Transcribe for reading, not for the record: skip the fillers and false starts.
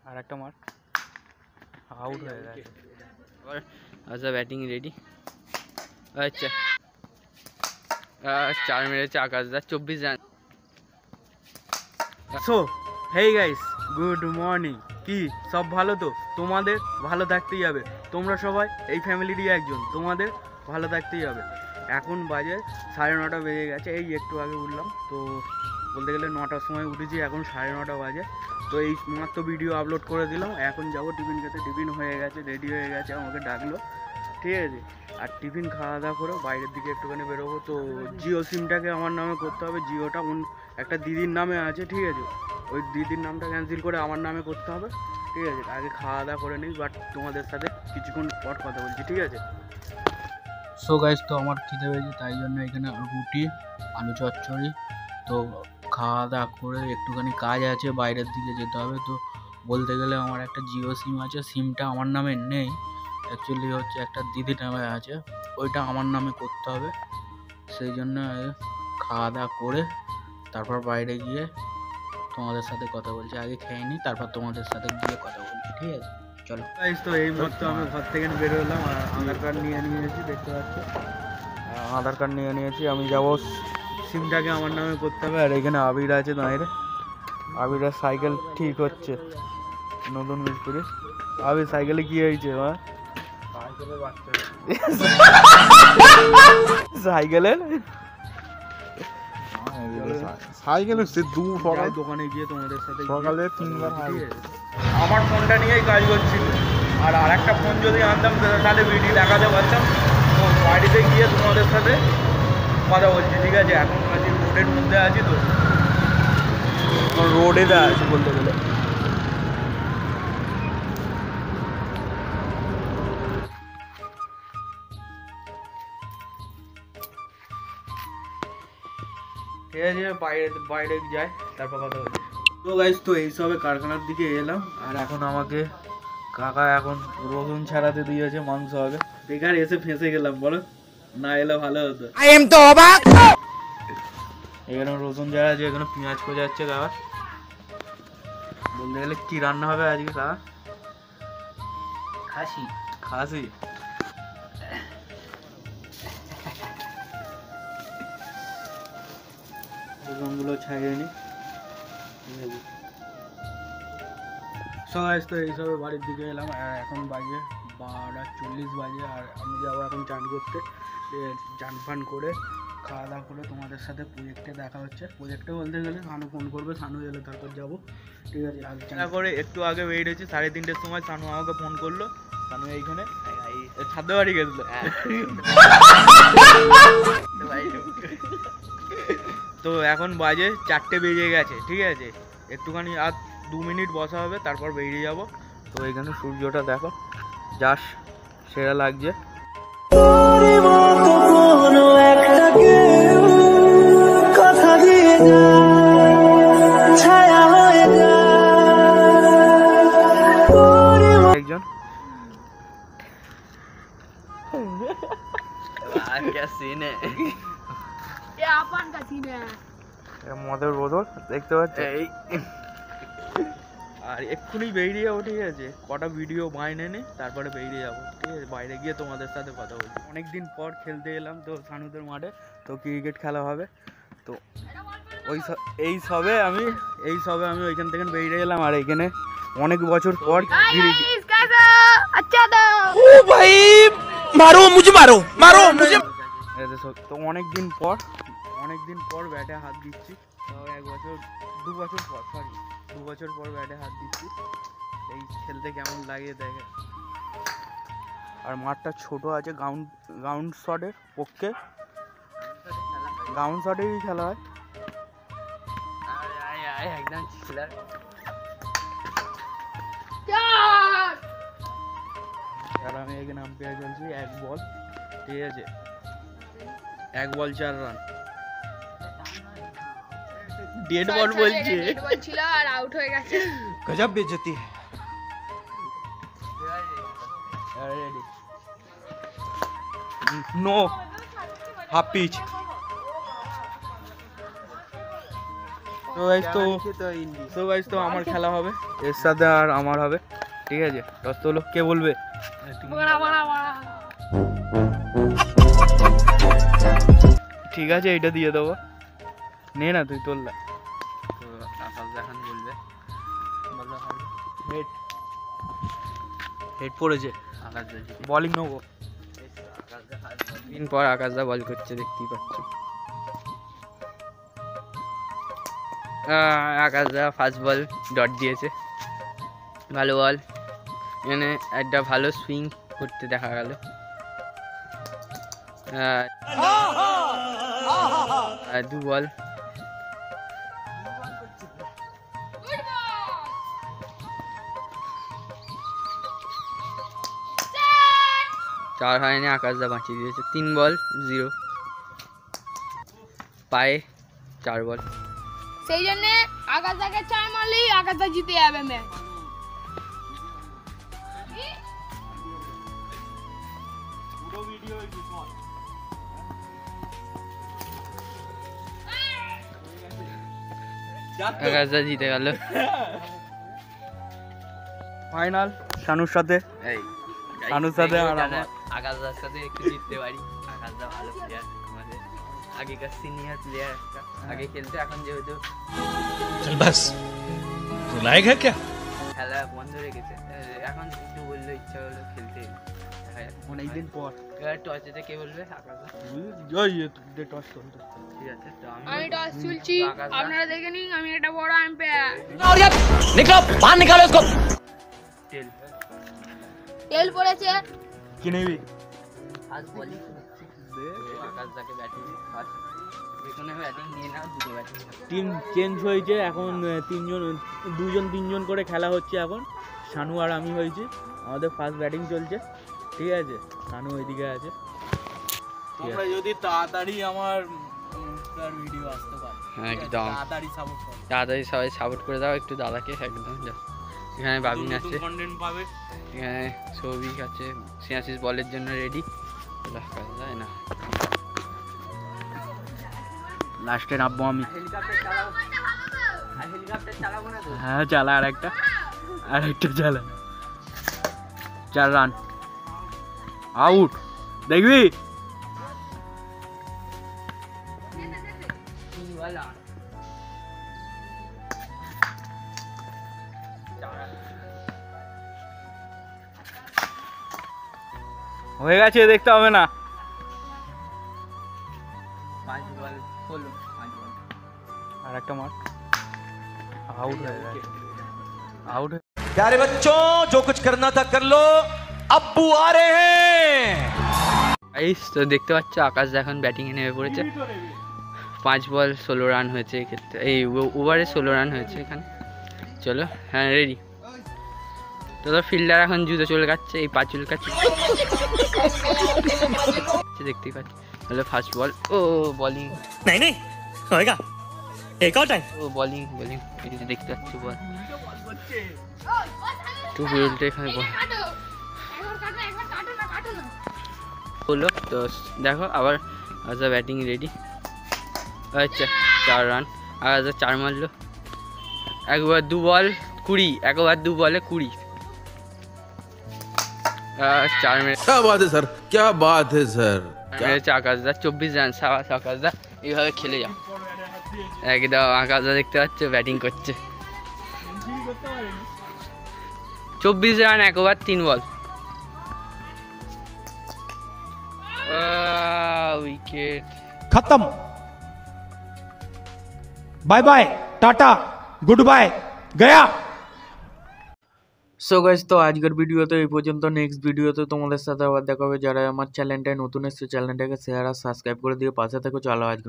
আর একটা মার আউট হয়ে গেছে। আচ্ছা ব্যাটিং রেডি। আচ্ছা 4 মেরেছে আকাশ দা, 24 run. So hey guys, good morning. কি সব ভালো তো? তোমাদের ভালো থাকতেই হবে, তোমরা সবাই এই ফ্যামিলিরই একজন, তোমাদের ভালো থাকতেই হবে। এখন বাজে 9:30 বেজে গেছে, এই একটু আগে উঠলাম। তো বলতে গেলে 9টার সময় উঠেছি, এখন 9:30 বাজে। তো এই মাত্র ভিডিও আপলোড করে দিলাম, এখন যাবো টিফিন খেতে। টিফিন হয়ে গেছে, রেডি হয়ে গেছে, আমাকে ডাকলো, ঠিক আছে। আর টিফিন খাওয়া দাওয়া করে বাইরের দিকে একটুখানি বেরোবো। তো জিও সিমটাকে আমার নামে করতে হবে, জিওটা একটা দিদির নামে আছে, ঠিক আছে। ওই দিদির নামটা ক্যান্সেল করে আমার নামে করতে হবে, ঠিক আছে। আগে খাওয়া দাওয়া করে নিই, বাট তোমাদের সাথে কিছুক্ষণ পর কথা বলছি, ঠিক আছে। সো গাইস, তো আমার খিদে পেয়েছে, তাই জন্য এখানে রুটি, আলু চচ্চড়ি। তো খাওয়া দাওয়া করে একটুখানি কাজ আছে, বাইরের দিকে যেতে হবে। তো বলতে গেলে আমার একটা জিও সিম আছে, সিমটা আমার নামে নেই, অ্যাকচুয়ালি হচ্ছে একটা দিদির নামে আছে, ওইটা আমার নামে করতে হবে। সেই জন্য খাওয়া দাওয়া করে তারপর বাইরে গিয়ে তোমাদের সাথে কথা বলছি। আগে খেয়ে নিই, তারপর তোমাদের সাথে গিয়ে কথা বলছি, ঠিক আছে। চলো গাইস, তো এই মুহূর্তে আমি ঘর থেকে বেরোলাম আর আধার কার্ড নিয়ে নিয়েছি, দেখতে পাচ্ছি। আধার কার্ড নিয়ে নিয়েছি, আমি যাবো সিমটাকে আমার নামে করতে হবে। আর এখানে আবির আছে দাঁড়িয়ে, আবিরের সাইকেল ঠিক হচ্ছে, নতুন মিস্ত্রি। আবির সাইকেলে কি হয়েছে? সাইকেলের সাইকেলে সে দোকানে গিয়ে তোমাদের সাথে সকালে 3বার আমার ফোনটা নিয়েই কাজ করছিল। আর আরেকটা ফোন যদি আনতাম তাহলে ভিডিও দেখাতে পারতাম। তো বাড়িতে গিয়ে তোমাদের সাথে কথা বলছি, ঠিক আছে। এখন আছি রোডের মধ্যে আছি, তো রোডে আছে বলতে গেলে। ঠিক আছে, বাইরে যাই, তারপর কথা বলছি। তো গাইস, তো এইসবে কারখানার দিকে এলাম। আর এখন আমাকে কাকা এখন রসুন ছাড়াতে দিয়েছে, মাংস হবে। বেকার এসে ফেঁসে গেলাম, বলো না এলে ভালো হতো। তো অবাক, এখানে রসুন ছাড়া আছে, এখানে পেঁয়াজ খোঁজা যাচ্ছে। কাকা বলতে গেলে কি রান্না হবে আজকে? কাকা খাসি। খাসি রসুনগুলো ছাড়িয়ে নি, ঠিক আছে। সবাই তো এইসবে বাড়ির দিকে এলাম। আর এখন বাজে 12:40 বাজে। আর আমি যাবো এখন চান করতে। চান ফান করে খাওয়া দাওয়া করে তোমাদের সাথে প্রজেক্টে দেখা হচ্ছে। প্রজেক্টে বলতে গেলে সানু ফোন করবে, সানু এলে তারপর যাবো, ঠিক আছে। আর চান করে একটু আগে বেরিয়েছি, 3:30টার সময় সানু আমাকে ফোন করলো। সানু এইখানে ছাদে বাড়ি গেছিল। তো এখন বাজে 4টে বেজে গেছে, ঠিক আছে। একটুখানি আর 2 মিনিট বসা হবে, তারপর বেরিয়ে যাব। তো এখানে সূর্যটা দেখো, জাস্ট সেরা লাগছে। একজন মদের বোতল দেখতে পাচ্ছি, আর এক্ষুনি বেরিয়ে যাবো, ঠিক আছে। কটা ভিডিও বাইনে নে, তারপরে বেরিয়ে যাবো, ঠিক আছে। বাইরে গিয়ে তোমাদের সাথে কথা বলছি। অনেকদিন পর খেলতে এলাম তো সানুদের মাঠে, তো ক্রিকেট খেলা হবে। তো এই সবে আমি ওইখান থেকে বেরিয়ে এলাম। আর এইখানে অনেক বছর পর তো অনেকদিন পর ব্যাটে হাত দিচ্ছি। তাও 2 বছর পর ব্যাটে হাত দিচ্ছি। এই খেলতে কেমন লাগে দেখে। আর মাঠটা ছোট আছে, গ্রাউন্ড শটের পক্ষে, গ্রাউন্ড শটেরই খেলা হয়। আর আমি এখানে আম্পায়ার চলছি, 1 বল, ঠিক আছে। 1 বল 4 রান। ডেড বল বলছে, ছিল আর আউট হয়ে গেছে। গজব বেজতি। No half pitch. তো আমার খেলা হবে, এর সাথে আর আমার হবে, ঠিক আছে? টস তোলো, কে বলবে? ঠিক আছে, এইটা দিয়ে দেবো, নে না তুই তোল না। তো আকাশ এখন বলবে। হেড হেড পড়েছে, আকাশ দা জিতে। বলিং নেবো। দিন পর আকাশ দা বল করছে, দেখতেই পাচ্ছ। আকাশ দা ফার্স্ট বল ডট দিয়েছে, ভালো বল। এখানে একটা ভালো সুইং করতে দেখা গেল। দু বল, চার হয়নি, আকাশ দা বাঁচিয়ে দিয়েছে। 3 বল 0, পায়ে 4 বল। সেই জন্য আকাশদাকে 4 মারলেই আকাশদা জিতে যাবে ম্যাচ। আকাশ দা জিতে গেল। ফাইনাল শানুর সাথে। এই শানুর সাথে আর আমার। আকাশদার সাথে একটু জিততে পারি। আকাশদা ভালো প্লেয়ার, আমাদের আগেকার সিনিয়র প্লেয়ার একটা, আগে খেলতে, এখন যেহেতু चल बस तू लायक है क्या খেলা বন্ধ রেখেছে, এখন একটু বললো ইচ্ছা হলো খেলতে। অনেকদিন পর এবার টসেতে কে বলবে? আকাশদা। টস তোলতে। ঠিক আছে, তো আমি টস তুলছি, আকাশদা। আপনারা দেখে নিন, আমি একটা বড় আম্পায়ার। निकलो बाहर निकालो इसको টেল তেল পড়েছে। কি নিবি? ফার্স্ট বলিং আকাশদাকে ব্যাটিং, ফার্স্ট যেখানে ব্যাটিং নিয়ে নাও, দুটো ব্যাটিং। টিম চেঞ্জ হয়েছে এখন, দুজন তিনজন করে খেলা হচ্ছে এখন। শানু আর আমি হয়েছি, আমাদের ফার্স্ট ব্যাটিং চলছে, ঠিক আছে? শানু ওইদিকে আছে। তোমরা যদি তাড়াতাড়ি আমার ভিডিও আসতে পারো, একদম তাড়াতাড়ি সাপোর্ট করো, তাড়াতাড়ি সবাই সাপোর্ট করে দাও একটু দাদাকে, একদম just। এখানে বাবিন আছে, কন্টেন্ট পাবে। এখানে সৌভিক আছে, সিয়াসিস বলের জন্য রেডি। যায় না, লাস্টে নামবো আমি। হেলিকপ্টার চালাবো, আর হেলিকপ্টার চালাবো না তো। হ্যাঁ চালা, আর একটা চালা। 4 রান, আউট, দেখবি? 3 বল আর হয়ে গেছে, দেখতে হবে না। 5 বল হলো, 5 বল। আর একটা মার, আউট হয়ে গেছে, আউট। प्यारे बच्चों जो कुछ करना था कर लो अब्बू आ रहे हैं গাইস, তো দেখতে পাচ্ছ আকাশ এখন ব্যাটিংয়ে নেমে পড়েছে। 5 বল 16 রান হয়েছে এক্ষেত্রে, এই ওভারে 16 রান হয়েছে এখানে। চলো, হ্যাঁ রেডি। তো ফিল্ডার এখন জুতো চলে কাটছে, এই পা চুল কাটছে, দেখতেই পাচ্ছি। হলো ফার্স্ট বল, ও বলিং, नहीं नहीं होएगा एक और टाइम ও বলিং, এই যে দেখতে পাচ্ছি বল। টু ফিল্ডে এখানে বল একবার কাটো না। হলো। তো দেখো আবার আচ্ছা ব্যাটিং রেডি। আচ্ছা 4 রান, আর 4 মারলো। একবার 2 বল 20, একবার 2 বলে 20, 4 মেরে क्या बात है सर क्या बात है सर মেরেছে আকাশদা। 24 রান, সাবাস আকাশদা, এইভাবে খেলে যাও একদম। আকাশদা দেখতে পাচ্ছ ব্যাটিং করছে, 24 রান, একবার 3 বল, উইকেট। खत्म bye bye tata good bye गया। সো গাইস, তো আজকের ভিডিওতে এই পর্যন্ত। নেক্সট ভিডিওতে তোমাদের সাথে আবার দেখা হবে। যারা আমার চ্যানেলটায় নতুন এসেছে, চ্যানেলটাকে শেয়ার আর সাবস্ক্রাইব করে দিয়ে পাশে থেকো। চলো আজকে